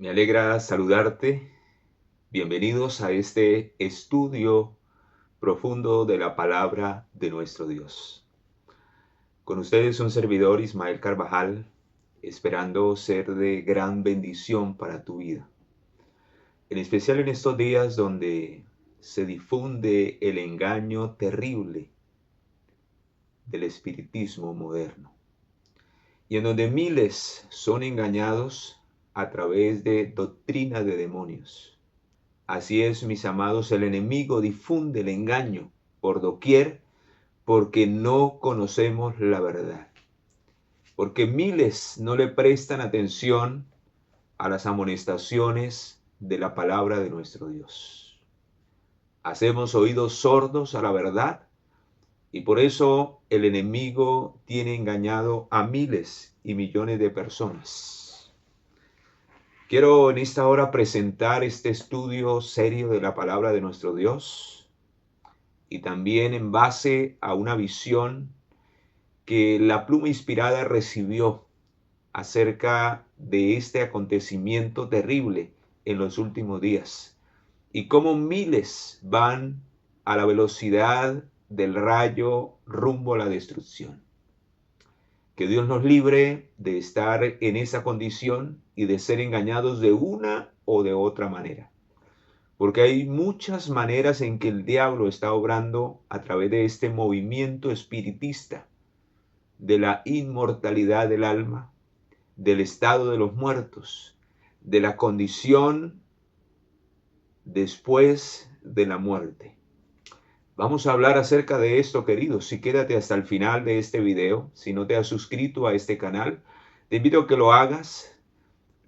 Me alegra saludarte. Bienvenidos a este estudio profundo de la palabra de nuestro Dios. Con ustedes un servidor, Ismael Carvajal, esperando ser de gran bendición para tu vida. En especial en estos días donde se difunde el engaño terrible del espiritismo moderno y en donde miles son engañados a través de doctrina de demonios. Así es, mis amados, el enemigo difunde el engaño por doquier porque no conocemos la verdad. Porque miles no le prestan atención a las amonestaciones de la palabra de nuestro Dios. Hacemos oídos sordos a la verdad y por eso el enemigo tiene engañado a miles y millones de personas. Quiero en esta hora presentar este estudio serio de la palabra de nuestro Dios y también en base a una visión que la pluma inspirada recibió acerca de este acontecimiento terrible en los últimos días y cómo miles van a la velocidad del rayo rumbo a la destrucción. Que Dios nos libre de estar en esa condición y de ser engañados de una o de otra manera. Porque hay muchas maneras en que el diablo está obrando a través de este movimiento espiritista, de la inmortalidad del alma, del estado de los muertos, de la condición después de la muerte. Vamos a hablar acerca de esto, queridos, y quédate hasta el final de este video. Si no te has suscrito a este canal, te invito a que lo hagas.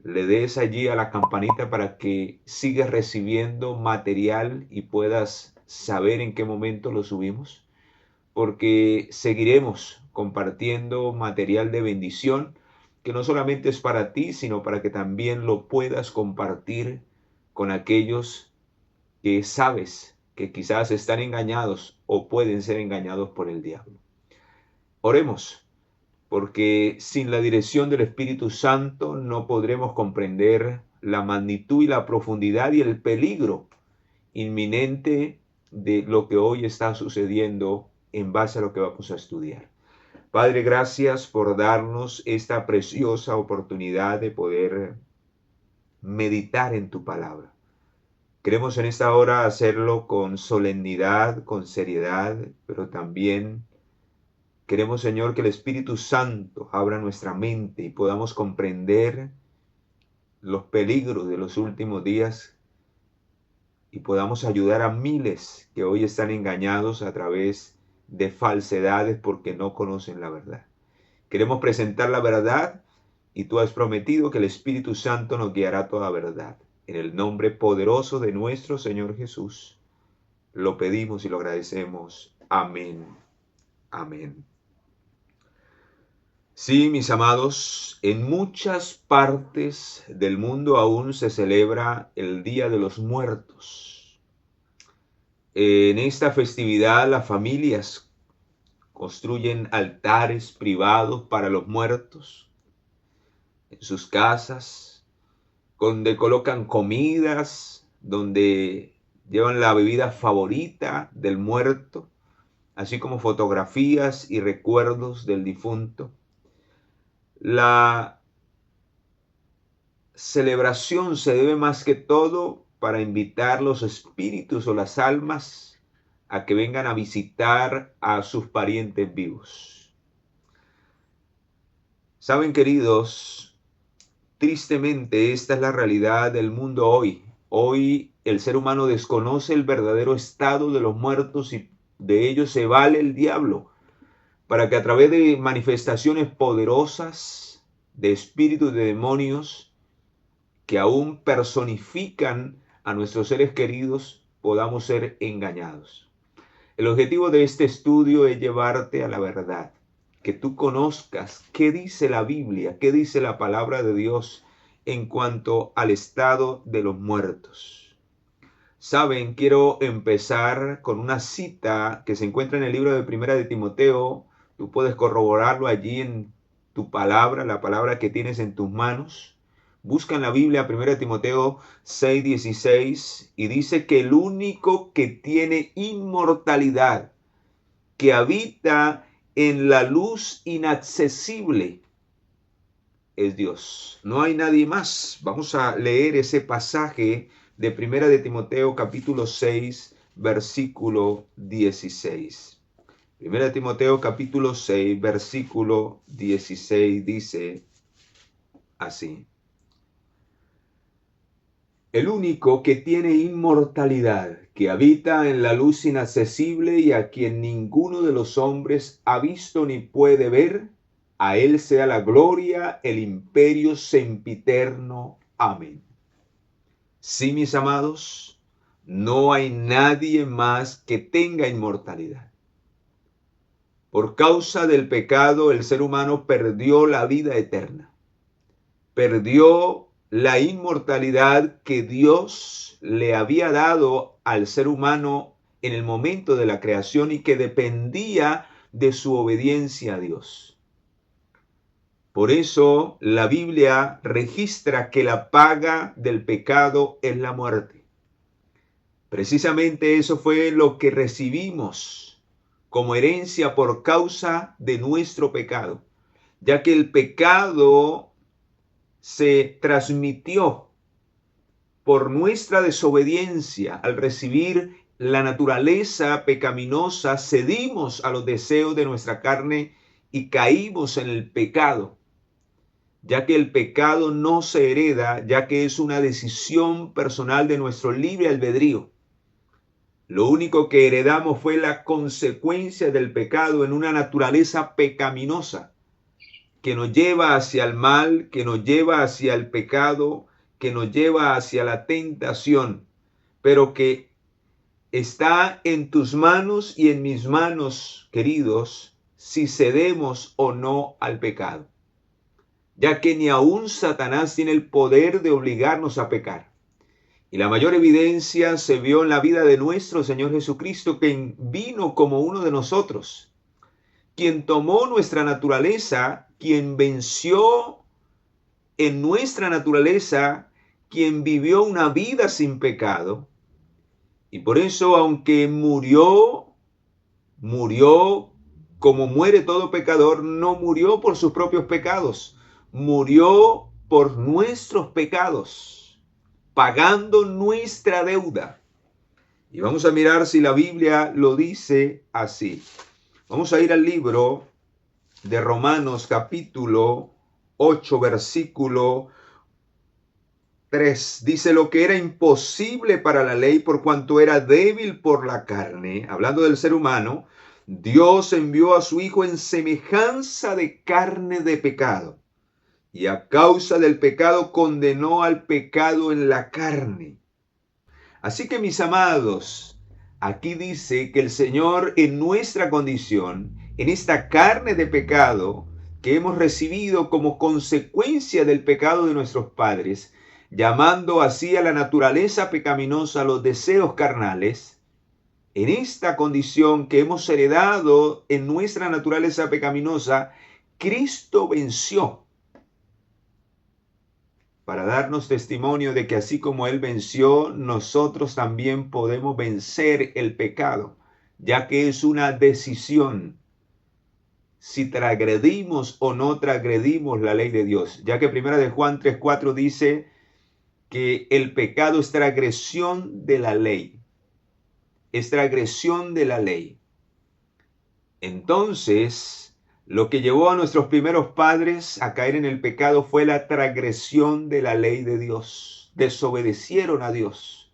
Le des allí a la campanita para que sigas recibiendo material y puedas saber en qué momento lo subimos, porque seguiremos compartiendo material de bendición que no solamente es para ti, sino para que también lo puedas compartir con aquellos que sabes que quizás están engañados o pueden ser engañados por el diablo. Oremos, porque sin la dirección del Espíritu Santo no podremos comprender la magnitud y la profundidad y el peligro inminente de lo que hoy está sucediendo en base a lo que vamos a estudiar. Padre, gracias por darnos esta preciosa oportunidad de poder meditar en tu palabra. Queremos en esta hora hacerlo con solemnidad, con seriedad, pero también queremos, Señor, que el Espíritu Santo abra nuestra mente y podamos comprender los peligros de los últimos días y podamos ayudar a miles que hoy están engañados a través de falsedades porque no conocen la verdad. Queremos presentar la verdad y tú has prometido que el Espíritu Santo nos guiará a toda verdad. En el nombre poderoso de nuestro Señor Jesús, lo pedimos y lo agradecemos. Amén. Amén. Sí, mis amados, en muchas partes del mundo aún se celebra el Día de los Muertos. En esta festividad las familias construyen altares privados para los muertos en sus casas, donde colocan comidas, donde llevan la bebida favorita del muerto, así como fotografías y recuerdos del difunto. La celebración se debe más que todo para invitar los espíritus o las almas a que vengan a visitar a sus parientes vivos. Saben, queridos, tristemente esta es la realidad del mundo hoy. Hoy el ser humano desconoce el verdadero estado de los muertos y de ello se vale el diablo para que a través de manifestaciones poderosas de espíritus de demonios que aún personifican a nuestros seres queridos podamos ser engañados. El objetivo de este estudio es llevarte a la verdad, que tú conozcas qué dice la Biblia, qué dice la palabra de Dios en cuanto al estado de los muertos. Saben, quiero empezar con una cita que se encuentra en el libro de Primera de Timoteo. Tú puedes corroborarlo allí en tu palabra, la palabra que tienes en tus manos. Busca en la Biblia 1 Timoteo 6:16 y dice que el único que tiene inmortalidad, que habita en la luz inaccesible, es Dios. No hay nadie más. Vamos a leer ese pasaje de 1 Timoteo capítulo 6, versículo 16. 1 Timoteo capítulo 6, versículo 16 dice así: el único que tiene inmortalidad, que habita en la luz inaccesible y a quien ninguno de los hombres ha visto ni puede ver, a él sea la gloria, el imperio sempiterno. Amén. Sí, mis amados, no hay nadie más que tenga inmortalidad. Por causa del pecado, el ser humano perdió la vida eterna. Perdió la inmortalidad que Dios le había dado al ser humano en el momento de la creación y que dependía de su obediencia a Dios. Por eso la Biblia registra que la paga del pecado es la muerte. Precisamente eso fue lo que recibimos como herencia por causa de nuestro pecado, ya que el pecado se transmitió por nuestra desobediencia. Al recibir la naturaleza pecaminosa, cedimos a los deseos de nuestra carne y caímos en el pecado, ya que el pecado no se hereda, ya que es una decisión personal de nuestro libre albedrío. Lo único que heredamos fue la consecuencia del pecado en una naturaleza pecaminosa que nos lleva hacia el mal, que nos lleva hacia el pecado, que nos lleva hacia la tentación, pero que está en tus manos y en mis manos, queridos, si cedemos o no al pecado, ya que ni aún Satanás tiene el poder de obligarnos a pecar. Y la mayor evidencia se vio en la vida de nuestro Señor Jesucristo, quien vino como uno de nosotros, quien tomó nuestra naturaleza, quien venció en nuestra naturaleza, quien vivió una vida sin pecado. Y por eso, aunque murió como muere todo pecador, no murió por sus propios pecados, murió por nuestros pecados, pagando nuestra deuda. Y vamos a mirar si la Biblia lo dice así. Vamos a ir al libro de Romanos capítulo 8, versículo 3. Dice: lo que era imposible para la ley por cuanto era débil por la carne, hablando del ser humano, Dios envió a su Hijo en semejanza de carne de pecado. Y a causa del pecado condenó al pecado en la carne. Así que, mis amados, aquí dice que el Señor, en nuestra condición, en esta carne de pecado que hemos recibido como consecuencia del pecado de nuestros padres, llamando así a la naturaleza pecaminosa los deseos carnales, en esta condición que hemos heredado en nuestra naturaleza pecaminosa, Cristo venció para darnos testimonio de que así como Él venció, nosotros también podemos vencer el pecado, ya que es una decisión si transgredimos o no transgredimos la ley de Dios, ya que 1 Juan 3:4 dice que el pecado es transgresión de la ley, es transgresión de la ley. Entonces, lo que llevó a nuestros primeros padres a caer en el pecado fue la transgresión de la ley de Dios. Desobedecieron a Dios.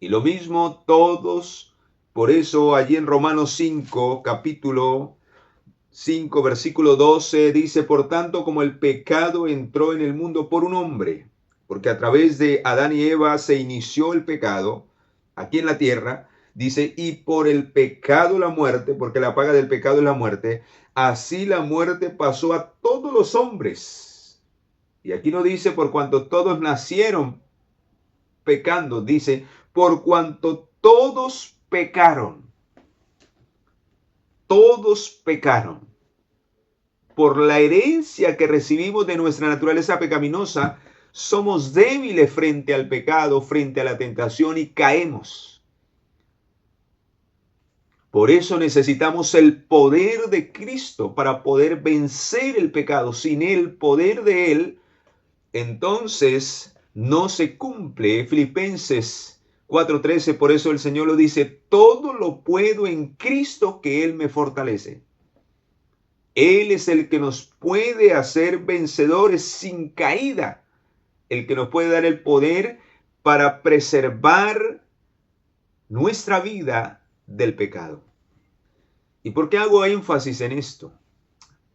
Y lo mismo todos, por eso allí en Romanos 5, capítulo 5, versículo 12, dice: por tanto, como el pecado entró en el mundo por un hombre, porque a través de Adán y Eva se inició el pecado aquí en la tierra, dice, y por el pecado la muerte, porque la paga del pecado es la muerte, así la muerte pasó a todos los hombres. Y aquí no dice por cuanto todos nacieron pecando, dice por cuanto todos pecaron. Todos pecaron. Por la herencia que recibimos de nuestra naturaleza pecaminosa, somos débiles frente al pecado, frente a la tentación y caemos. Por eso necesitamos el poder de Cristo para poder vencer el pecado. Sin el poder de Él, entonces no se cumple. Filipenses 4:13, por eso el Señor lo dice, todo lo puedo en Cristo que Él me fortalece. Él es el que nos puede hacer vencedores sin caída, el que nos puede dar el poder para preservar nuestra vida del pecado. ¿Y por qué hago énfasis en esto?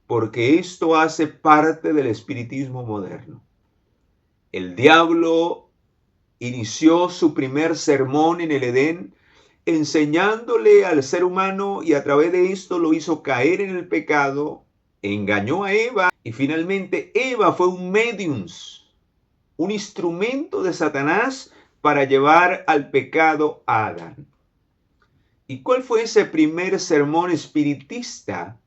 Porque esto hace parte del espiritismo moderno. El diablo inició su primer sermón en el Edén enseñándole al ser humano y a través de esto lo hizo caer en el pecado, engañó a Eva y finalmente Eva fue un medium, un instrumento de Satanás para llevar al pecado a Adán. ¿Y cuál fue ese primer sermón espiritista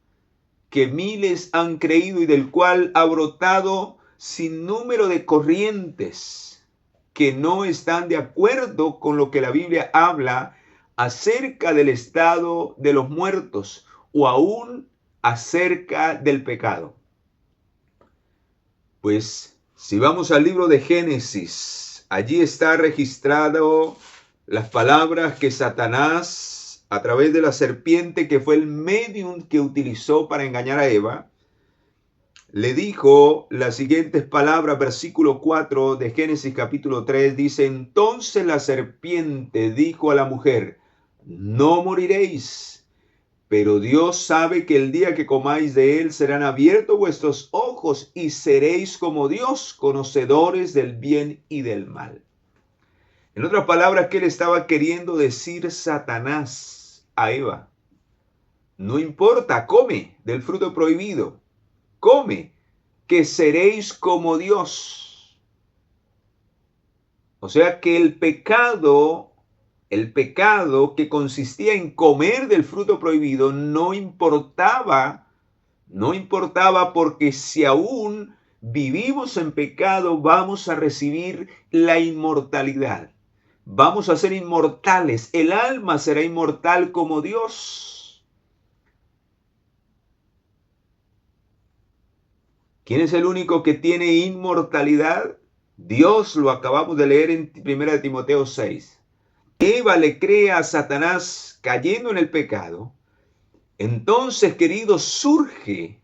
que miles han creído y del cual ha brotado sin número de corrientes que no están de acuerdo con lo que la Biblia habla acerca del estado de los muertos o aún acerca del pecado? Pues si vamos al libro de Génesis, allí está registrado las palabras que Satanás, a través de la serpiente, que fue el medium que utilizó para engañar a Eva, le dijo las siguientes palabras, versículo 4 de Génesis capítulo 3, dice, entonces la serpiente dijo a la mujer, no moriréis, pero Dios sabe que el día que comáis de él serán abiertos vuestros ojos y seréis como Dios, conocedores del bien y del mal. En otras palabras, ¿qué le estaba queriendo decir Satanás a Eva? No importa, come del fruto prohibido. Come, que seréis como Dios. O sea que el pecado que consistía en comer del fruto prohibido no importaba porque si aún vivimos en pecado vamos a recibir la inmortalidad. Vamos a ser inmortales, el alma será inmortal como Dios. ¿Quién es el único que tiene inmortalidad? Dios, lo acabamos de leer en 1 Timoteo 6. Eva le cree a Satanás cayendo en el pecado. Entonces, queridos, surge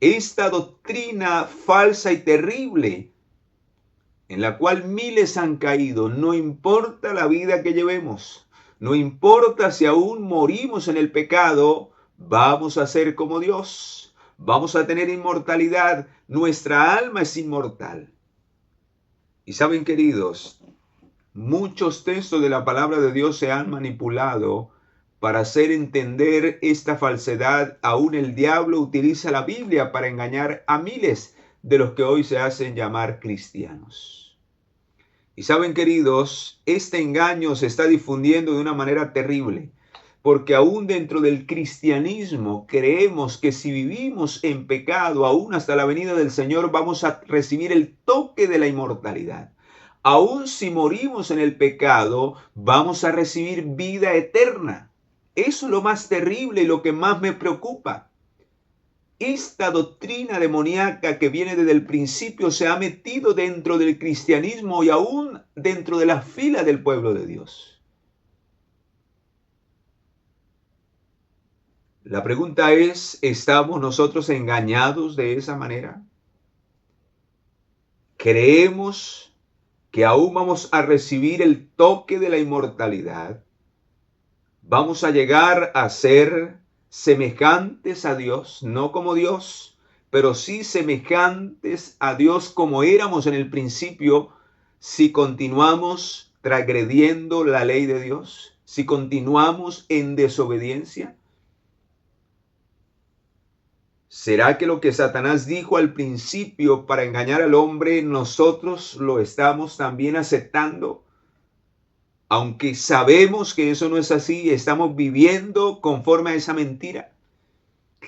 esta doctrina falsa y terrible en la cual miles han caído. No importa la vida que llevemos, no importa si aún morimos en el pecado, vamos a ser como Dios, vamos a tener inmortalidad, nuestra alma es inmortal. Y saben, queridos, muchos textos de la palabra de Dios se han manipulado para hacer entender esta falsedad. Aún el diablo utiliza la Biblia para engañar a miles de los que hoy se hacen llamar cristianos. Y saben, queridos, este engaño se está difundiendo de una manera terrible, porque aún dentro del cristianismo creemos que si vivimos en pecado, aún hasta la venida del Señor, vamos a recibir el toque de la inmortalidad. Aún si morimos en el pecado, vamos a recibir vida eterna. Eso es lo más terrible y lo que más me preocupa. Esta doctrina demoníaca que viene desde el principio se ha metido dentro del cristianismo y aún dentro de la fila del pueblo de Dios. La pregunta es, ¿estamos nosotros engañados de esa manera? ¿Creemos que aún vamos a recibir el toque de la inmortalidad? ¿Vamos a llegar a ser semejantes a Dios? No como Dios, pero sí semejantes a Dios como éramos en el principio si continuamos transgrediendo la ley de Dios, si continuamos en desobediencia. ¿Será que lo que Satanás dijo al principio para engañar al hombre, nosotros lo estamos también aceptando? Aunque sabemos que eso no es así, estamos viviendo conforme a esa mentira.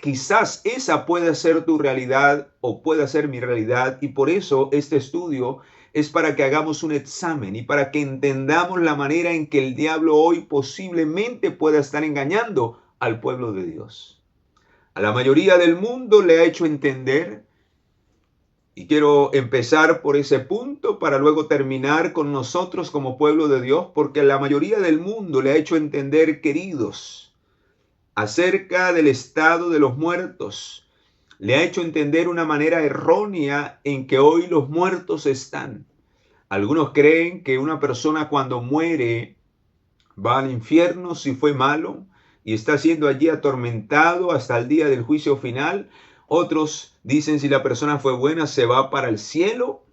Quizás esa pueda ser tu realidad o pueda ser mi realidad, y por eso este estudio es para que hagamos un examen y para que entendamos la manera en que el diablo hoy posiblemente pueda estar engañando al pueblo de Dios. A la mayoría del mundo le ha hecho entender, y quiero empezar por ese punto para luego terminar con nosotros como pueblo de Dios, porque a la mayoría del mundo le ha hecho entender, queridos, acerca del estado de los muertos. Le ha hecho entender una manera errónea en que hoy los muertos están. Algunos creen que una persona cuando muere va al infierno si fue malo y está siendo allí atormentado hasta el día del juicio final. Otros dicen si la persona fue buena se va para el cielo.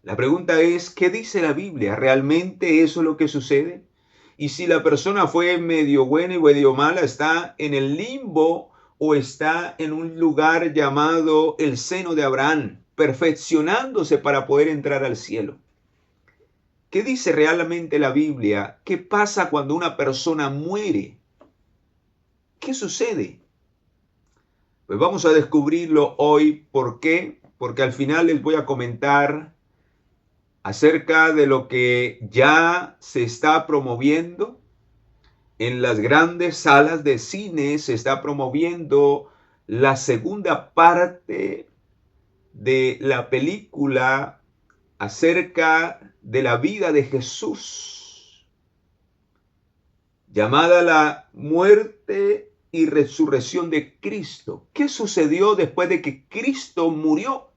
La pregunta es, ¿qué dice la Biblia? ¿Realmente eso es lo que sucede? Y si la persona fue medio buena y medio mala, ¿está en el limbo o está en un lugar llamado el seno de Abraham, perfeccionándose para poder entrar al cielo? ¿Qué dice realmente la Biblia? ¿Qué pasa cuando una persona muere? ¿Qué sucede? Pues vamos a descubrirlo hoy. ¿Por qué? Porque al final les voy a comentar acerca de lo que ya se está promoviendo en las grandes salas de cine. Se está promoviendo la segunda parte de la película acerca de la vida de Jesús, llamada La muerte y resurrección de Cristo. ¿Qué sucedió después de que Cristo murió?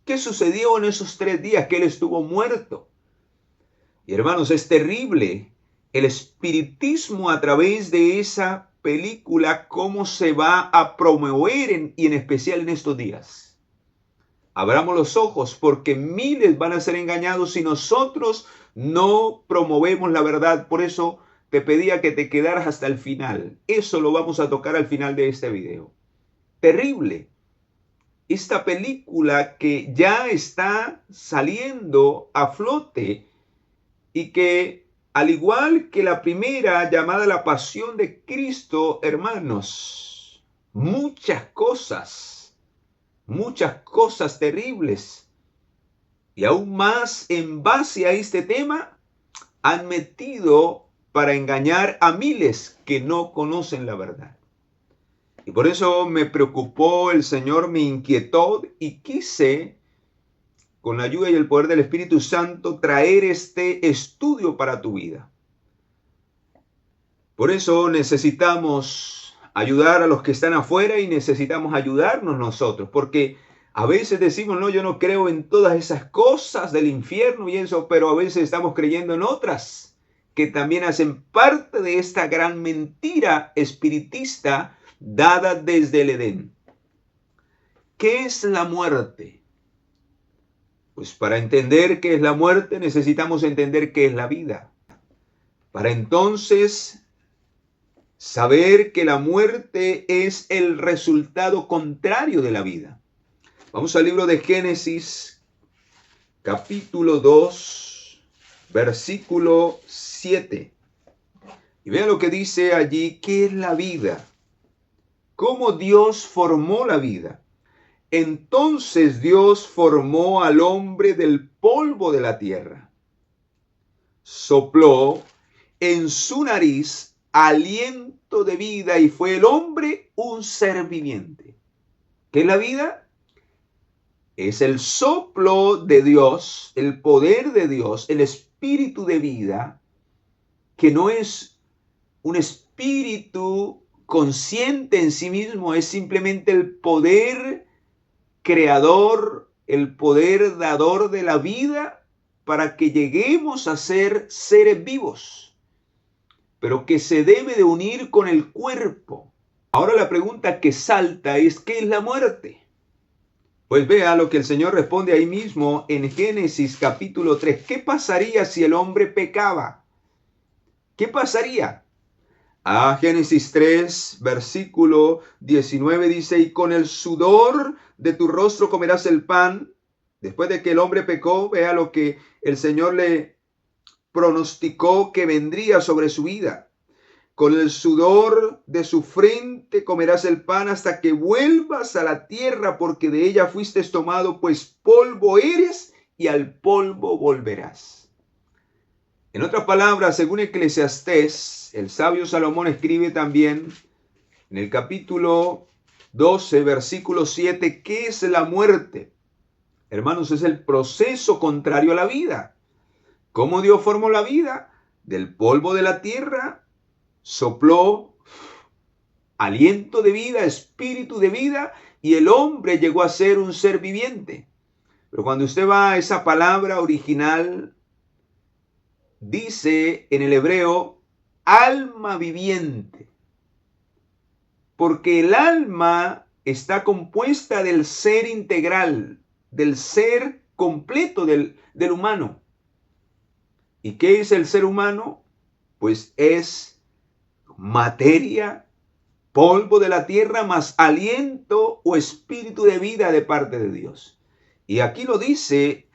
¿Qué sucedió en esos 3 días que Él estuvo muerto? Y hermanos, es terrible el espiritismo a través de esa película, cómo se va a promover y en especial en estos días. Abramos los ojos porque miles van a ser engañados si nosotros no promovemos la verdad. Por eso te pedía que te quedaras hasta el final. Eso lo vamos a tocar al final de este video. Terrible. Esta película que ya está saliendo a flote y que, al igual que la primera llamada La Pasión de Cristo, hermanos, muchas cosas terribles y aún más en base a este tema han metido para engañar a miles que no conocen la verdad. Y por eso me preocupó, el Señor me inquietó y quise, con la ayuda y el poder del Espíritu Santo, traer este estudio para tu vida. Por eso necesitamos ayudar a los que están afuera y necesitamos ayudarnos nosotros, porque a veces decimos, no, yo no creo en todas esas cosas del infierno y eso, pero a veces estamos creyendo en otras que también hacen parte de esta gran mentira espiritista dada desde el Edén. ¿Qué es la muerte? Pues para entender qué es la muerte necesitamos entender qué es la vida. Para entonces saber que la muerte es el resultado contrario de la vida. Vamos al libro de Génesis, capítulo 2, versículo 7. Y vean lo que dice allí, ¿qué es la vida? ¿Cómo Dios formó la vida? Entonces Dios formó al hombre del polvo de la tierra. Sopló en su nariz aliento de vida y fue el hombre un ser viviente. ¿Qué es la vida? Es el soplo de Dios, el poder de Dios, el espíritu de vida, que no es un espíritu consciente en sí mismo, es simplemente el poder creador, el poder dador de la vida para que lleguemos a ser seres vivos, pero que se debe de unir con el cuerpo. Ahora la pregunta que salta es, ¿qué es la muerte? Pues vea lo que el Señor responde ahí mismo en Génesis capítulo 3. ¿Qué pasaría si el hombre pecaba? ¿Qué pasaría? Génesis 3, versículo 19 dice, y con el sudor de tu rostro comerás el pan. Después de que el hombre pecó, vea lo que el Señor le pronosticó que vendría sobre su vida. Con el sudor de su frente comerás el pan hasta que vuelvas a la tierra, porque de ella fuiste tomado, pues polvo eres y al polvo volverás. En otras palabras, según Eclesiastés, el sabio Salomón escribe también en el capítulo 12, versículo 7, ¿qué es la muerte? Hermanos, es el proceso contrario a la vida. ¿Cómo Dios formó la vida? Del polvo de la tierra sopló aliento de vida, espíritu de vida, y el hombre llegó a ser un ser viviente. Pero cuando usted va a esa palabra original, dice en el hebreo, alma viviente. Porque el alma está compuesta del ser integral, del ser completo del humano. ¿Y qué es el ser humano? Pues es materia, polvo de la tierra, más aliento o espíritu de vida de parte de Dios. Y aquí lo dice,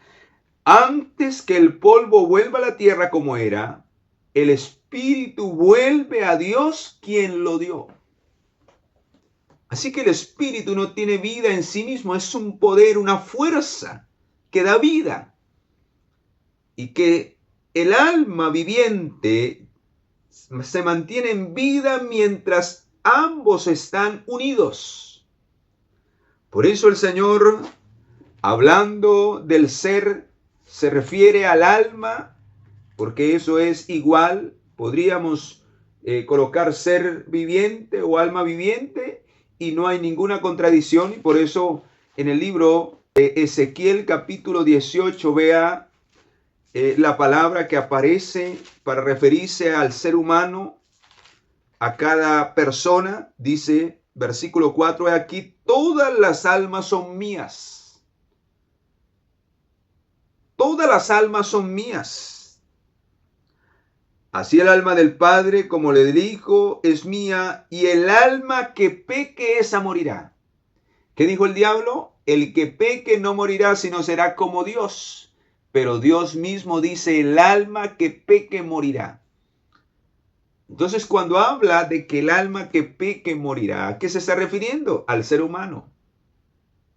antes que el polvo vuelva a la tierra como era, el espíritu vuelve a Dios quien lo dio. Así que el espíritu no tiene vida en sí mismo, es un poder, una fuerza que da vida. Y que el alma viviente se mantiene en vida mientras ambos están unidos. Por eso el Señor, hablando del ser, se refiere al alma, porque eso es igual. Podríamos colocar ser viviente o alma viviente y no hay ninguna contradicción. Y por eso en el libro de Ezequiel capítulo 18, vea la palabra que aparece para referirse al ser humano, a cada persona. Dice, versículo 4, aquí todas las almas son mías. Todas las almas son mías. Así el alma del Padre como la del Hijo es mía, y el alma que peque esa morirá. ¿Qué dijo el diablo? El que peque no morirá, sino será como Dios. Pero Dios mismo dice, el alma que peque morirá. Entonces, cuando habla de que el alma que peque morirá, ¿a qué se está refiriendo? Al ser humano.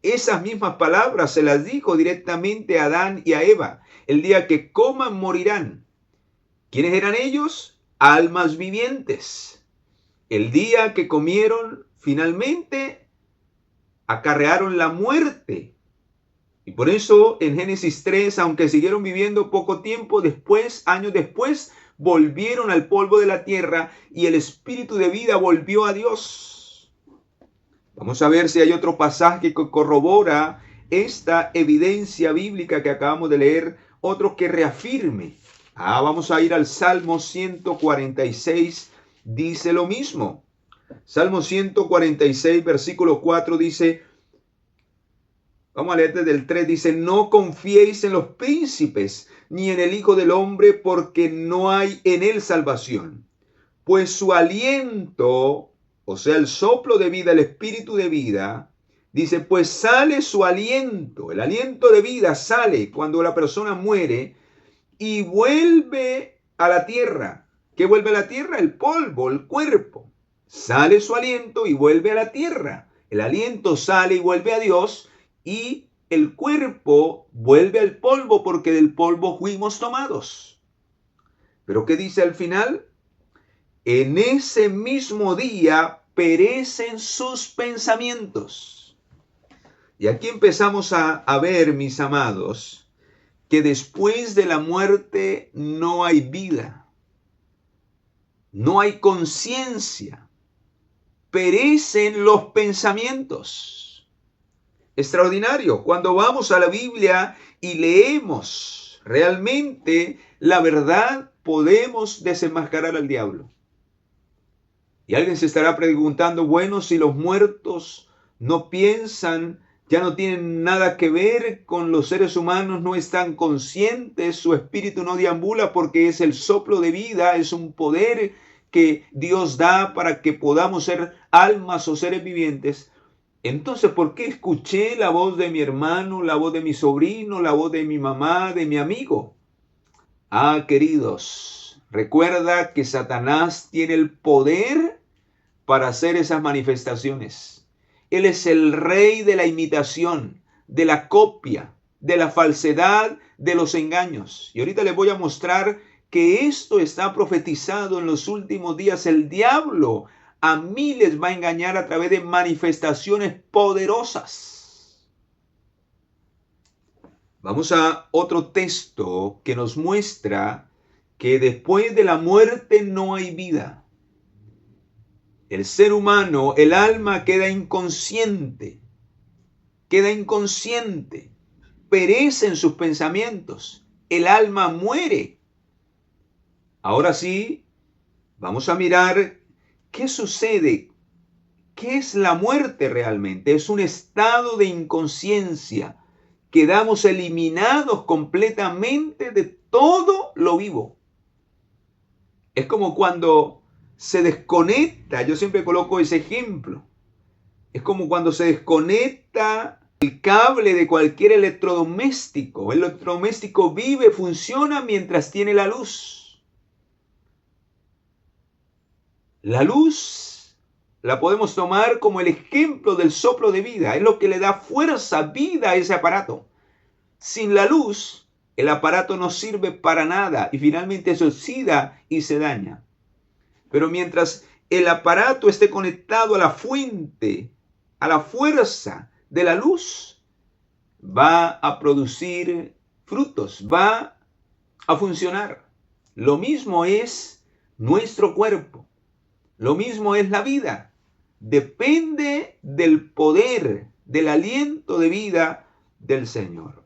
Esas mismas palabras se las dijo directamente a Adán y a Eva. El día que coman morirán. ¿Quiénes eran ellos? Almas vivientes. El día que comieron, finalmente acarrearon la muerte. Y por eso en Génesis 3, aunque siguieron viviendo poco tiempo después, años después, volvieron al polvo de la tierra y el espíritu de vida volvió a Dios. Vamos a ver si hay otro pasaje que corrobora esta evidencia bíblica que acabamos de leer, otro que reafirme. Vamos a ir al Salmo 146, dice lo mismo. Salmo 146, versículo 4 dice, vamos a leer desde el 3, dice, no confiéis en los príncipes, ni en el Hijo del Hombre, porque no hay en él salvación. Pues su aliento, o sea, el soplo de vida, el espíritu de vida, dice, pues sale su aliento, el aliento de vida sale cuando la persona muere y vuelve a la tierra. ¿Qué vuelve a la tierra? El polvo, el cuerpo. Sale su aliento y vuelve a la tierra. El aliento sale y vuelve a Dios. Y el cuerpo vuelve al polvo porque del polvo fuimos tomados. Pero ¿qué dice al final? En ese mismo día perecen sus pensamientos. Y aquí empezamos a ver, mis amados, que después de la muerte no hay vida. No hay conciencia. Perecen los pensamientos. Extraordinario. Cuando vamos a la Biblia y leemos realmente la verdad, podemos desenmascarar al diablo. Y alguien se estará preguntando, bueno, si los muertos no piensan, ya no tienen nada que ver con los seres humanos, no están conscientes, su espíritu no deambula porque es el soplo de vida, es un poder que Dios da para que podamos ser almas o seres vivientes. Entonces, ¿por qué escuché la voz de mi hermano, la voz de mi sobrino, la voz de mi mamá, de mi amigo? Queridos, recuerda que Satanás tiene el poder para hacer esas manifestaciones. Él es el rey de la imitación, de la copia, de la falsedad, de los engaños. Y ahorita les voy a mostrar que esto está profetizado en los últimos días. El diablo a miles va a engañar a través de manifestaciones poderosas. Vamos a otro texto que nos muestra que después de la muerte no hay vida. El ser humano, el alma queda inconsciente, perece en sus pensamientos, el alma muere. Ahora sí, vamos a mirar qué sucede, qué es la muerte realmente. Es un estado de inconsciencia. Quedamos eliminados completamente de todo lo vivo. Es como cuando se desconecta, yo siempre coloco ese ejemplo. Es como cuando se desconecta el cable de cualquier electrodoméstico. El electrodoméstico vive, funciona mientras tiene la luz. La luz la podemos tomar como el ejemplo del soplo de vida. Es lo que le da fuerza, vida a ese aparato. Sin la luz, el aparato no sirve para nada y finalmente se oxida y se daña. Pero mientras el aparato esté conectado a la fuente, a la fuerza de la luz, va a producir frutos, va a funcionar. Lo mismo es nuestro cuerpo, lo mismo es la vida. Depende del poder, del aliento de vida del Señor.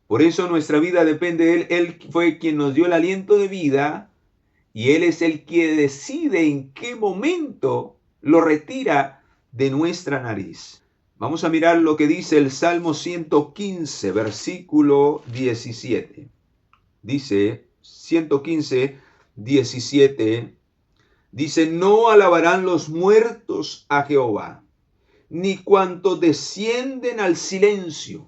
Por eso nuestra vida depende de Él. Él fue quien nos dio el aliento de vida y Él es el que decide en qué momento lo retira de nuestra nariz. Vamos a mirar lo que dice el Salmo 115, versículo 17. Dice 115, 17. Dice, no alabarán los muertos a Jehová, ni cuantos descienden al silencio.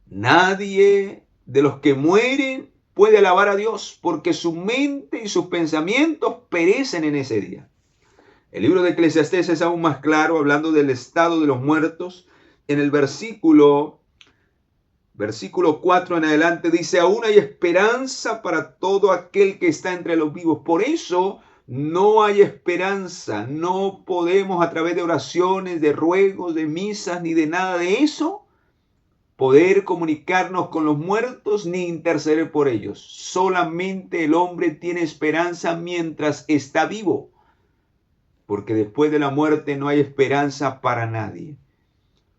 Nadie de los que mueren puede alabar a Dios, porque su mente y sus pensamientos perecen en ese día. El libro de Eclesiastés es aún más claro, hablando del estado de los muertos. En el versículo 4 en adelante dice, aún hay esperanza para todo aquel que está entre los vivos. Por eso no hay esperanza. No podemos a través de oraciones, de ruegos, de misas, ni de nada de eso, poder comunicarnos con los muertos ni interceder por ellos. Solamente el hombre tiene esperanza mientras está vivo, porque después de la muerte no hay esperanza para nadie.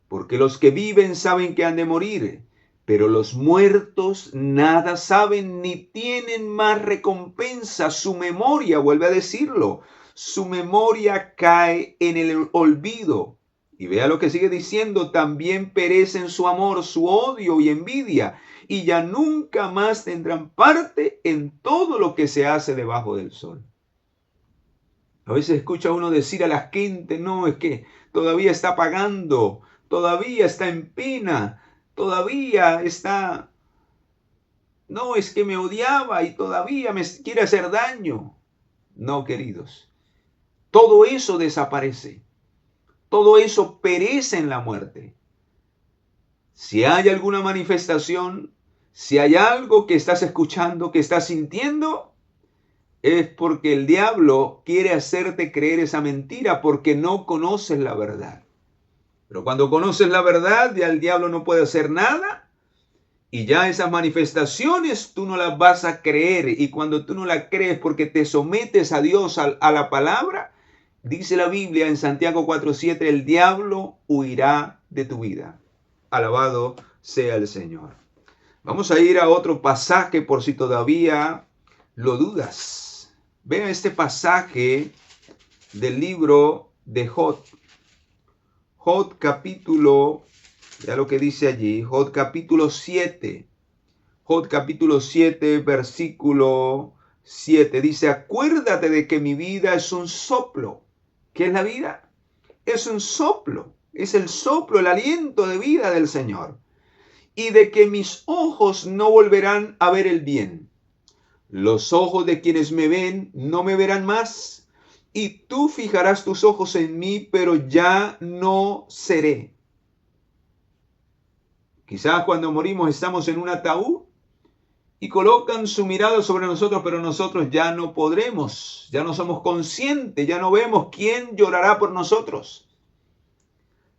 Porque los que viven saben que han de morir, pero los muertos nada saben ni tienen más recompensa. Su memoria, vuelve a decirlo, su memoria cae en el olvido. Y vea lo que sigue diciendo, también perecen su amor, su odio y envidia, y ya nunca más tendrán parte en todo lo que se hace debajo del sol. A veces escucha uno decir a la gente, no, es que todavía está pagando, todavía está en pena, todavía está, no, es que me odiaba y todavía me quiere hacer daño. No, queridos, todo eso desaparece. Todo eso perece en la muerte. Si hay alguna manifestación, si hay algo que estás escuchando, que estás sintiendo, es porque el diablo quiere hacerte creer esa mentira porque no conoces la verdad. Pero cuando conoces la verdad, ya el diablo no puede hacer nada y ya esas manifestaciones tú no las vas a creer. Y cuando tú no las crees porque te sometes a Dios, a la palabra, dice la Biblia en Santiago 4:7, el diablo huirá de tu vida. Alabado sea el Señor. Vamos a ir a otro pasaje por si todavía lo dudas. Vean este pasaje del libro de Job. Job capítulo, ya lo que dice allí, Job capítulo 7. Job capítulo 7, versículo 7. Dice, acuérdate de que mi vida es un soplo. ¿Qué es la vida? Es un soplo, es el soplo, el aliento de vida del Señor. Y de que mis ojos no volverán a ver el bien. Los ojos de quienes me ven no me verán más. Y tú fijarás tus ojos en mí, pero ya no seré. Quizás cuando morimos estamos en un ataúd y colocan su mirada sobre nosotros, pero nosotros ya no podremos, ya no somos conscientes, ya no vemos quién llorará por nosotros.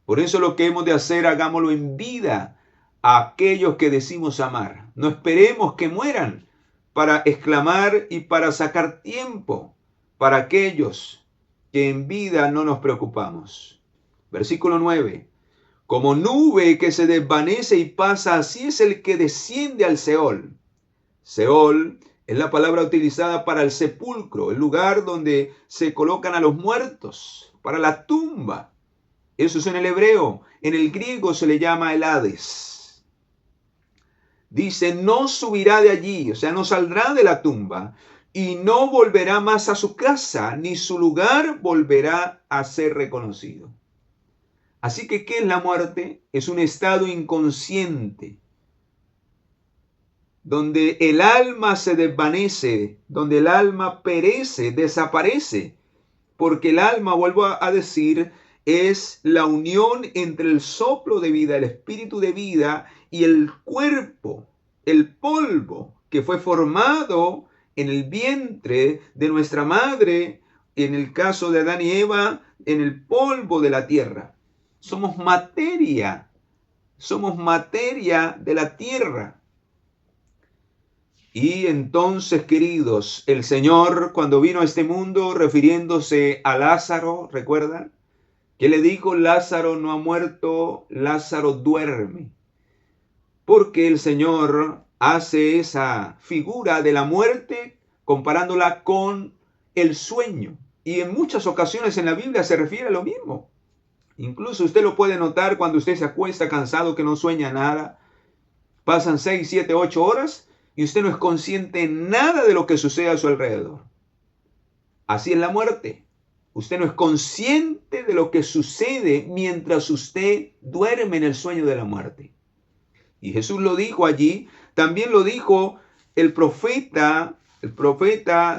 Por eso lo que hemos de hacer, hagámoslo en vida a aquellos que decimos amar. No esperemos que mueran para exclamar y para sacar tiempo para aquellos que en vida no nos preocupamos. Versículo 9. Como nube que se desvanece y pasa, así es el que desciende al Seol. Seol es la palabra utilizada para el sepulcro, el lugar donde se colocan a los muertos, para la tumba. Eso es en el hebreo. En el griego se le llama el Hades. Dice, no subirá de allí, o sea, no saldrá de la tumba y no volverá más a su casa, ni su lugar volverá a ser reconocido. Así que, ¿qué es la muerte? Es un estado inconsciente, donde el alma se desvanece, donde el alma perece, desaparece, porque el alma, vuelvo a decir, es la unión entre el soplo de vida, el espíritu de vida y el cuerpo, el polvo que fue formado en el vientre de nuestra madre, en el caso de Adán y Eva, en el polvo de la tierra. Somos materia de la tierra. Y entonces, queridos, el Señor cuando vino a este mundo, refiriéndose a Lázaro, ¿recuerdan? Que le dijo, Lázaro no ha muerto, Lázaro duerme. Porque el Señor hace esa figura de la muerte comparándola con el sueño. Y en muchas ocasiones en la Biblia se refiere a lo mismo. Incluso usted lo puede notar cuando usted se acuesta cansado que no sueña nada. Pasan 6, 7, 8 horas y usted no es consciente nada de lo que sucede a su alrededor. Así es la muerte. Usted no es consciente de lo que sucede mientras usted duerme en el sueño de la muerte. Y Jesús lo dijo allí, también lo dijo el profeta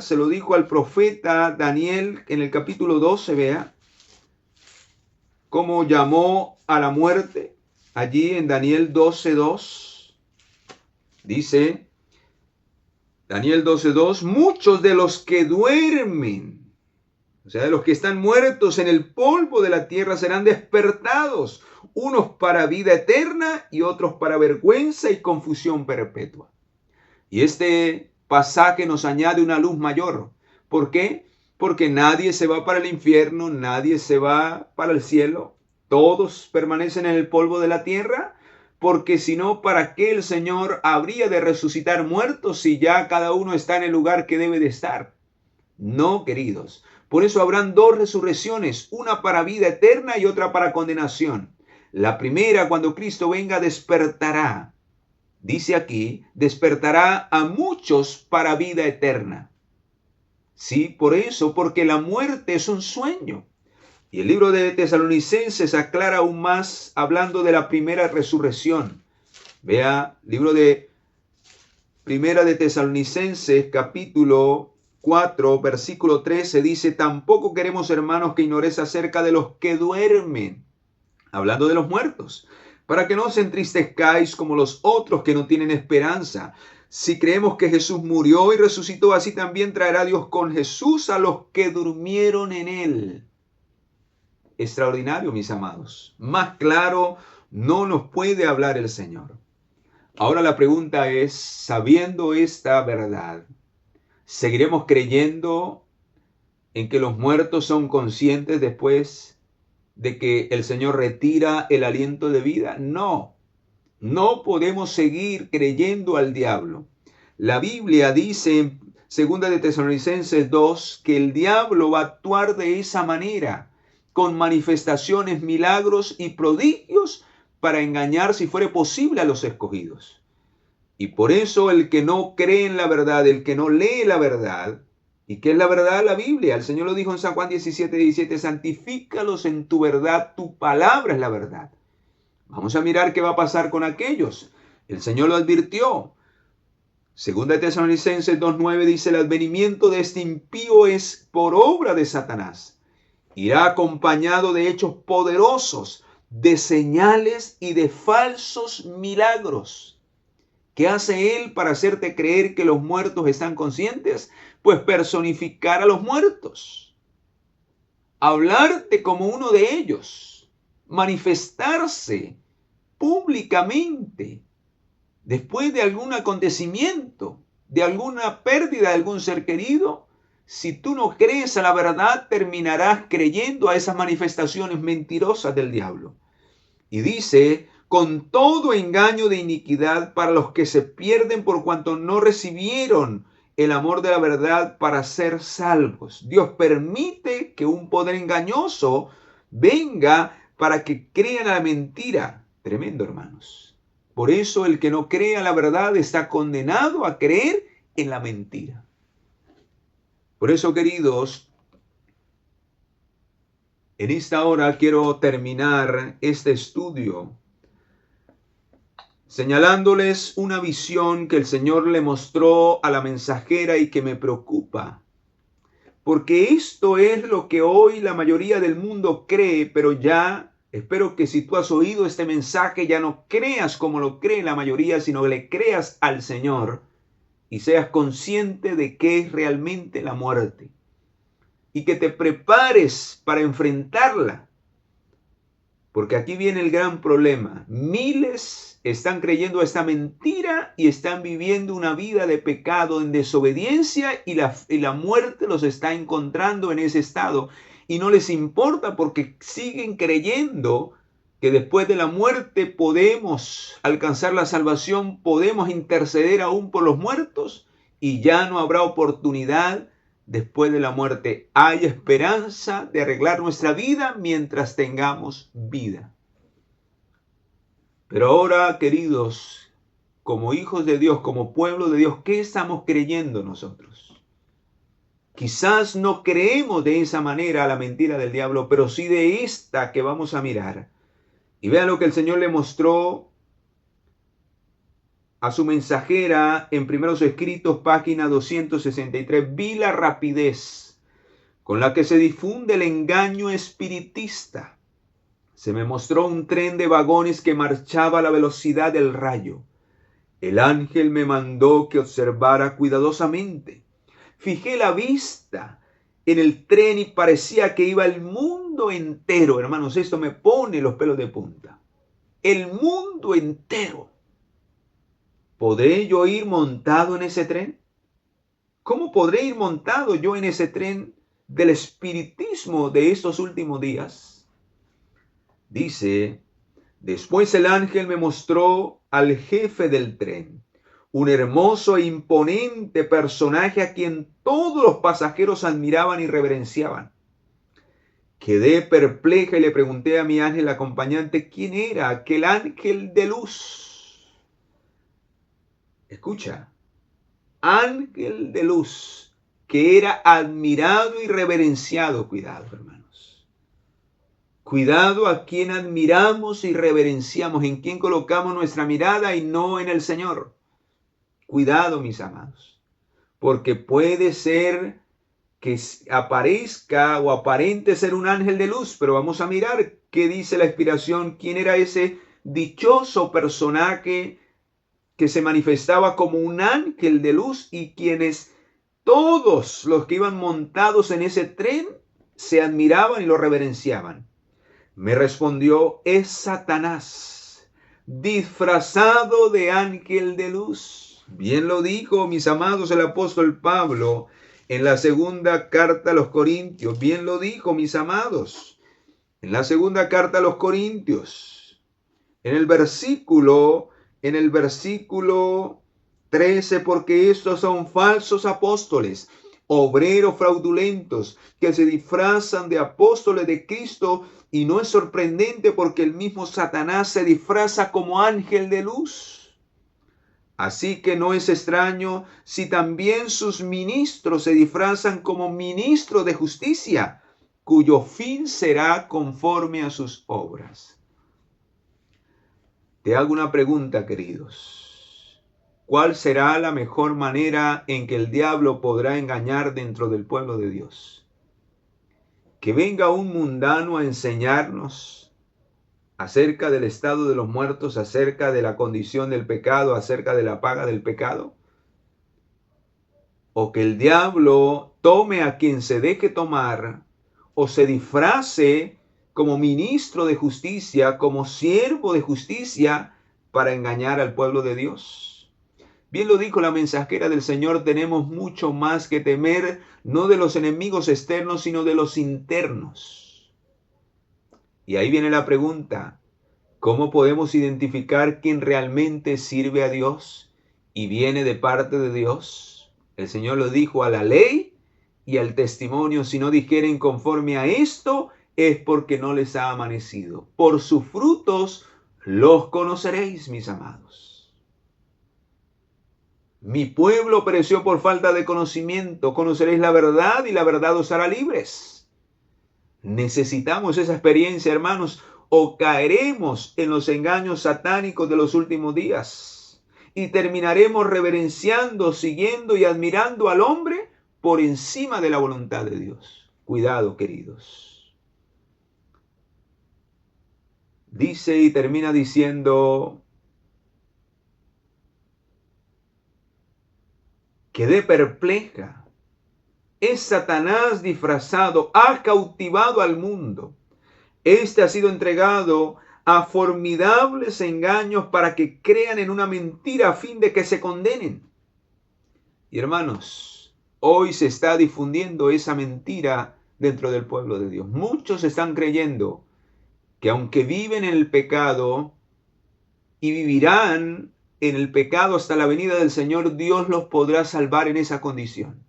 se lo dijo al profeta Daniel en el capítulo 12, vea, cómo llamó a la muerte, allí en Daniel 12:2, dice, Daniel 12:2, muchos de los que duermen, o sea, de los que están muertos en el polvo de la tierra serán despertados, unos para vida eterna y otros para vergüenza y confusión perpetua. Y este pasaje nos añade una luz mayor. ¿Por qué? Porque nadie se va para el infierno, nadie se va para el cielo. Todos permanecen en el polvo de la tierra, porque si no, ¿para qué el Señor habría de resucitar muertos si ya cada uno está en el lugar que debe de estar? No, queridos. Por eso habrán dos resurrecciones, una para vida eterna y otra para condenación. La primera, cuando Cristo venga, despertará. Dice aquí, despertará a muchos para vida eterna. Sí, por eso, porque la muerte es un sueño. Y el libro de Tesalonicenses aclara aún más hablando de la primera resurrección. Vea, libro de Primera de Tesalonicenses, capítulo 4, versículo 13, dice, tampoco queremos, hermanos, que ignoréis acerca de los que duermen, hablando de los muertos, para que no os entristezcáis como los otros que no tienen esperanza. Si creemos que Jesús murió y resucitó, así también traerá Dios con Jesús a los que durmieron en él. Extraordinario, mis amados. Más claro no nos puede hablar el Señor. Ahora la pregunta es, sabiendo esta verdad, ¿seguiremos creyendo en que los muertos son conscientes después de que el Señor retira el aliento de vida? No, no podemos seguir creyendo al diablo. La Biblia dice en 2 de Tesalonicenses 2 que el diablo va a actuar de esa manera, con manifestaciones, milagros y prodigios para engañar, si fuere posible, a los escogidos. Y por eso el que no cree en la verdad, el que no lee la verdad, ¿y qué es la verdad? La Biblia. El Señor lo dijo en San Juan 17:17, santifícalos en tu verdad, tu palabra es la verdad. Vamos a mirar qué va a pasar con aquellos. El Señor lo advirtió. Segunda de Tesalonicenses 2:9 dice, el advenimiento de este impío es por obra de Satanás. Irá acompañado de hechos poderosos, de señales y de falsos milagros. ¿Qué hace él para hacerte creer que los muertos están conscientes? Pues personificar a los muertos, hablarte como uno de ellos, manifestarse públicamente después de algún acontecimiento, de alguna pérdida de algún ser querido. Si tú no crees a la verdad, terminarás creyendo a esas manifestaciones mentirosas del diablo. Y dice, con todo engaño de iniquidad para los que se pierden por cuanto no recibieron el amor de la verdad para ser salvos. Dios permite que un poder engañoso venga para que crean a la mentira. Tremendo, hermanos. Por eso el que no cree a la verdad está condenado a creer en la mentira. Por eso, queridos, en esta hora quiero terminar este estudio señalándoles una visión que el Señor le mostró a la mensajera y que me preocupa. Porque esto es lo que hoy la mayoría del mundo cree, pero ya espero que si tú has oído este mensaje ya no creas como lo cree la mayoría, sino que le creas al Señor y seas consciente de qué es realmente la muerte. Y que te prepares para enfrentarla. Porque aquí viene el gran problema. Miles están creyendo esta mentira y están viviendo una vida de pecado en desobediencia y la muerte los está encontrando en ese estado. Y no les importa porque siguen creyendo que después de la muerte podemos alcanzar la salvación, podemos interceder aún por los muertos y ya no habrá oportunidad después de la muerte. Hay esperanza de arreglar nuestra vida mientras tengamos vida. Pero ahora, queridos, como hijos de Dios, como pueblo de Dios, ¿qué estamos creyendo nosotros? Quizás no creemos de esa manera a la mentira del diablo, pero sí de esta que vamos a mirar. Y vean lo que el Señor le mostró a su mensajera en Primeros Escritos, página 263. Vi la rapidez con la que se difunde el engaño espiritista. Se me mostró un tren de vagones que marchaba a la velocidad del rayo. El ángel me mandó que observara cuidadosamente. Fijé la vista en el tren y parecía que iba el mundo entero. Hermanos, esto me pone los pelos de punta. El mundo entero. ¿Podré yo ir montado en ese tren? ¿Cómo podré ir montado yo en ese tren del espiritismo de estos últimos días? Dice, después el ángel me mostró al jefe del tren, un hermoso e imponente personaje a quien todos los pasajeros admiraban y reverenciaban. Quedé perpleja y le pregunté a mi ángel acompañante quién era aquel ángel de luz. Escucha, ángel de luz que era admirado y reverenciado. Cuidado, hermanos. Cuidado a quien admiramos y reverenciamos, en quien colocamos nuestra mirada y no en el Señor. Cuidado, mis amados, porque puede ser que aparezca o aparente ser un ángel de luz, pero vamos a mirar qué dice la inspiración, quién era ese dichoso personaje que se manifestaba como un ángel de luz y quienes todos los que iban montados en ese tren se admiraban y lo reverenciaban. Me respondió, es Satanás, disfrazado de ángel de luz. Bien lo dijo, mis amados, el apóstol Pablo en la segunda carta a los Corintios. Bien lo dijo, mis amados, en la segunda carta a los Corintios. En el versículo 13, porque estos son falsos apóstoles, obreros fraudulentos, que se disfrazan de apóstoles de Cristo, y no es sorprendente porque el mismo Satanás se disfraza como ángel de luz. Así que no es extraño si también sus ministros se disfrazan como ministros de justicia, cuyo fin será conforme a sus obras. Te hago una pregunta, queridos. ¿Cuál será la mejor manera en que el diablo podrá engañar dentro del pueblo de Dios? ¿Que venga un mundano a enseñarnos acerca del estado de los muertos, acerca de la condición del pecado, acerca de la paga del pecado, o que el diablo tome a quien se deje tomar, o se disfrace como ministro de justicia, como siervo de justicia, para engañar al pueblo de Dios. Bien lo dijo la mensajera del Señor, tenemos mucho más que temer, no de los enemigos externos, sino de los internos. Y ahí viene la pregunta, ¿cómo podemos identificar quién realmente sirve a Dios y viene de parte de Dios? El Señor lo dijo: a la ley y al testimonio, si no dijeren conforme a esto, es porque no les ha amanecido. Por sus frutos los conoceréis, mis amados. Mi pueblo pereció por falta de conocimiento. Conoceréis la verdad y la verdad os hará libres. Necesitamos esa experiencia, hermanos, o caeremos en los engaños satánicos de los últimos días y terminaremos reverenciando, siguiendo y admirando al hombre por encima de la voluntad de Dios. Cuidado, queridos. Dice y termina diciendo: quedé perpleja. Es Satanás disfrazado, ha cautivado al mundo. Este ha sido entregado a formidables engaños para que crean en una mentira a fin de que se condenen. Y hermanos, hoy se está difundiendo esa mentira dentro del pueblo de Dios. Muchos están creyendo que aunque viven en el pecado y vivirán en el pecado hasta la venida del Señor, Dios los podrá salvar en esa condición.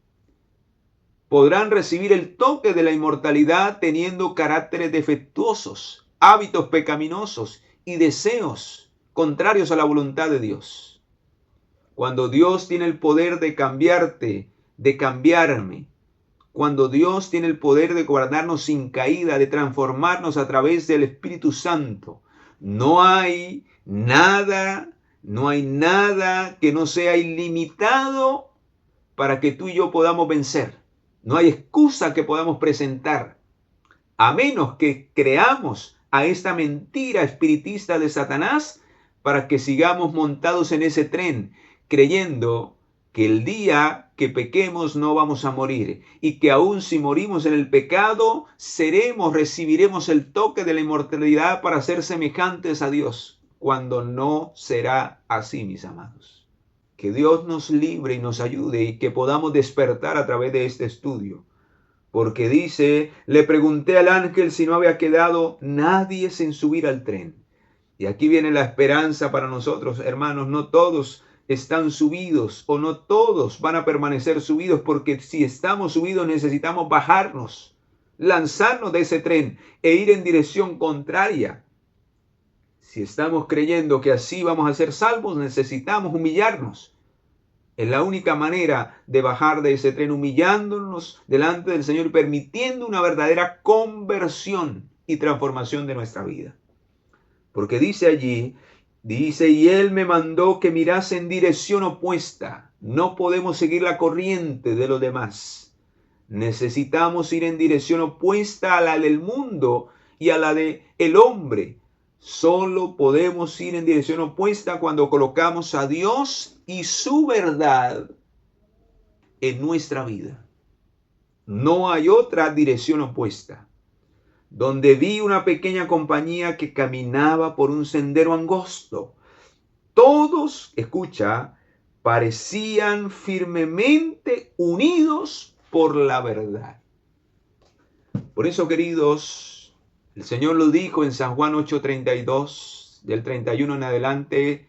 Podrán recibir el toque de la inmortalidad teniendo caracteres defectuosos, hábitos pecaminosos y deseos contrarios a la voluntad de Dios. Cuando Dios tiene el poder de cambiarte, de cambiarme, cuando Dios tiene el poder de guardarnos sin caída, de transformarnos a través del Espíritu Santo, no hay nada que no sea ilimitado para que tú y yo podamos vencer. No hay excusa que podamos presentar, a menos que creamos a esta mentira espiritista de Satanás para que sigamos montados en ese tren, creyendo que el día que pequemos no vamos a morir y que aun si morimos en el pecado, recibiremos el toque de la inmortalidad para ser semejantes a Dios, cuando no será así, mis amados. Que Dios nos libre y nos ayude y que podamos despertar a través de este estudio. Porque dice: le pregunté al ángel si no había quedado nadie sin subir al tren. Y aquí viene la esperanza para nosotros, hermanos. No todos están subidos o no todos van a permanecer subidos, porque si estamos subidos necesitamos bajarnos, lanzarnos de ese tren e ir en dirección contraria. Si estamos creyendo que así vamos a ser salvos, necesitamos humillarnos. Es la única manera de bajar de ese tren, humillándonos delante del Señor y permitiendo una verdadera conversión y transformación de nuestra vida. Porque dice allí, y Él me mandó que mirase en dirección opuesta. No podemos seguir la corriente de los demás. Necesitamos ir en dirección opuesta a la del mundo y a la del hombre. Solo podemos ir en dirección opuesta cuando colocamos a Dios y su verdad en nuestra vida. No hay otra dirección opuesta. Donde vi una pequeña compañía que caminaba por un sendero angosto. Todos, escucha, parecían firmemente unidos por la verdad. Por eso, queridos, el Señor lo dijo en San Juan 8:32, del 31 en adelante: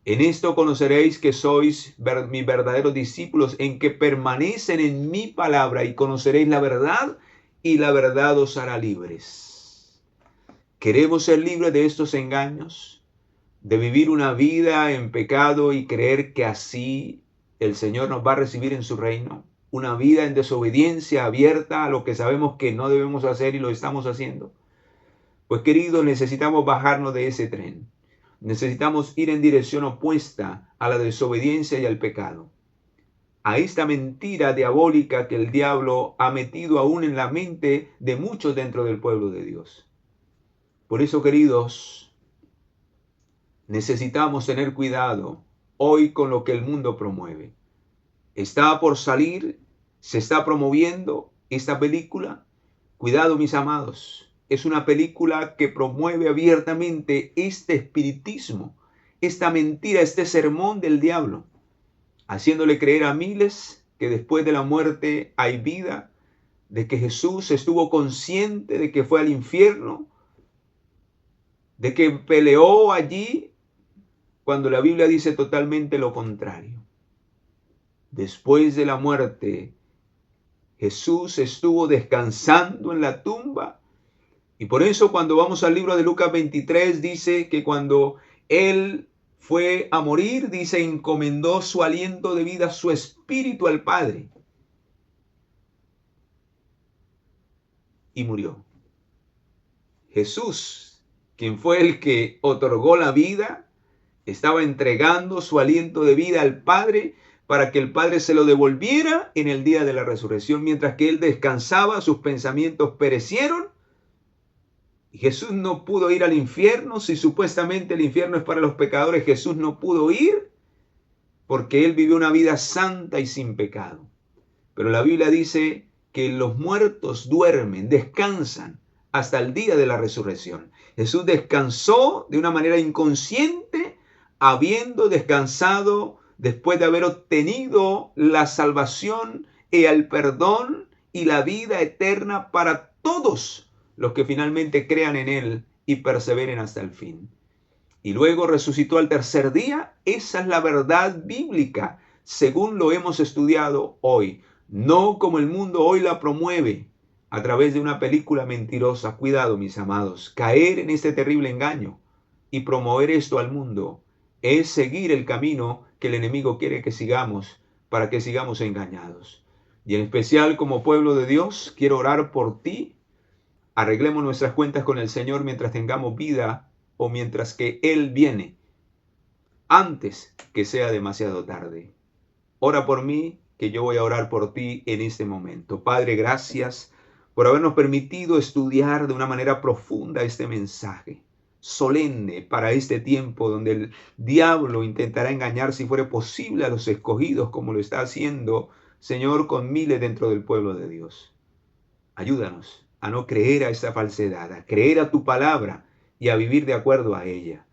en esto conoceréis que sois mis verdaderos discípulos, en que permanecen en mi palabra, y conoceréis la verdad, y la verdad os hará libres. ¿Queremos ser libres de estos engaños? De vivir una vida en pecado y creer que así el Señor nos va a recibir en su reino. Una vida en desobediencia abierta a lo que sabemos que no debemos hacer y lo estamos haciendo. Pues, queridos, necesitamos bajarnos de ese tren. Necesitamos ir en dirección opuesta a la desobediencia y al pecado. A esta mentira diabólica que el diablo ha metido aún en la mente de muchos dentro del pueblo de Dios. Por eso, queridos, necesitamos tener cuidado hoy con lo que el mundo promueve. Está por salir, se está promoviendo esta película. Cuidado, mis amados, es una película que promueve abiertamente este espiritismo, esta mentira, este sermón del diablo, haciéndole creer a miles que después de la muerte hay vida, de que Jesús estuvo consciente de que fue al infierno, de que peleó allí, cuando la Biblia dice totalmente lo contrario. Después de la muerte, Jesús estuvo descansando en la tumba, y por eso cuando vamos al libro de Lucas 23 dice que cuando Él fue a morir, dice, encomendó su aliento de vida, su espíritu al Padre, y murió. Jesús, quien fue el que otorgó la vida, estaba entregando su aliento de vida al Padre para que el Padre se lo devolviera en el día de la resurrección. Mientras que Él descansaba, sus pensamientos perecieron. Y Jesús no pudo ir al infierno. Si supuestamente el infierno es para los pecadores, Jesús no pudo ir porque Él vivió una vida santa y sin pecado. Pero la Biblia dice que los muertos duermen, descansan hasta el día de la resurrección. Jesús descansó de una manera inconsciente, habiendo descansado después de haber obtenido la salvación y el perdón y la vida eterna para todos los que finalmente crean en Él y perseveren hasta el fin. Y luego resucitó al tercer día. Esa es la verdad bíblica, según lo hemos estudiado hoy. No como el mundo hoy la promueve a través de una película mentirosa. Cuidado, mis amados, caer en este terrible engaño y promover esto al mundo es seguir el camino que el enemigo quiere que sigamos para que sigamos engañados. Y en especial como pueblo de Dios, quiero orar por ti. Arreglemos nuestras cuentas con el Señor mientras tengamos vida o mientras que Él viene, antes que sea demasiado tarde. Ora por mí, que yo voy a orar por ti en este momento. Padre, gracias por habernos permitido estudiar de una manera profunda este mensaje, solemne para este tiempo donde el diablo intentará engañar, si fuere posible, a los escogidos, como lo está haciendo, Señor, con miles dentro del pueblo de Dios. Ayúdanos a no creer a esa falsedad, a creer a tu palabra y a vivir de acuerdo a ella.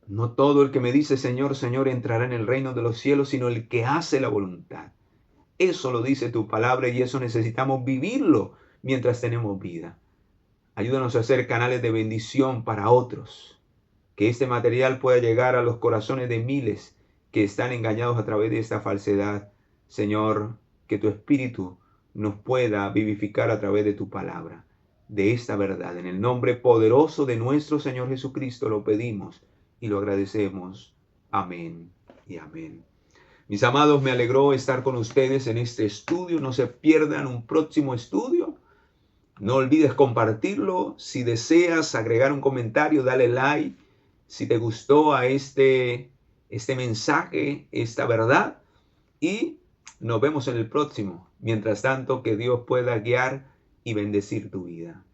No todo el que me dice Señor, Señor entrará en el reino de los cielos, sino el que hace la voluntad. Eso lo dice tu palabra y eso necesitamos vivirlo mientras tenemos vida. Ayúdanos a ser canales de bendición para otros. Que este material pueda llegar a los corazones de miles que están engañados a través de esta falsedad. Señor, que tu Espíritu nos pueda vivificar a través de tu palabra, de esta verdad. En el nombre poderoso de nuestro Señor Jesucristo lo pedimos y lo agradecemos. Amén y amén. Mis amados, me alegró estar con ustedes en este estudio. No se pierdan un próximo estudio. No olvides compartirlo. Si deseas agregar un comentario, dale like. Si te gustó a este mensaje, esta verdad. Y nos vemos en el próximo. Mientras tanto, que Dios pueda guiar y bendecir tu vida.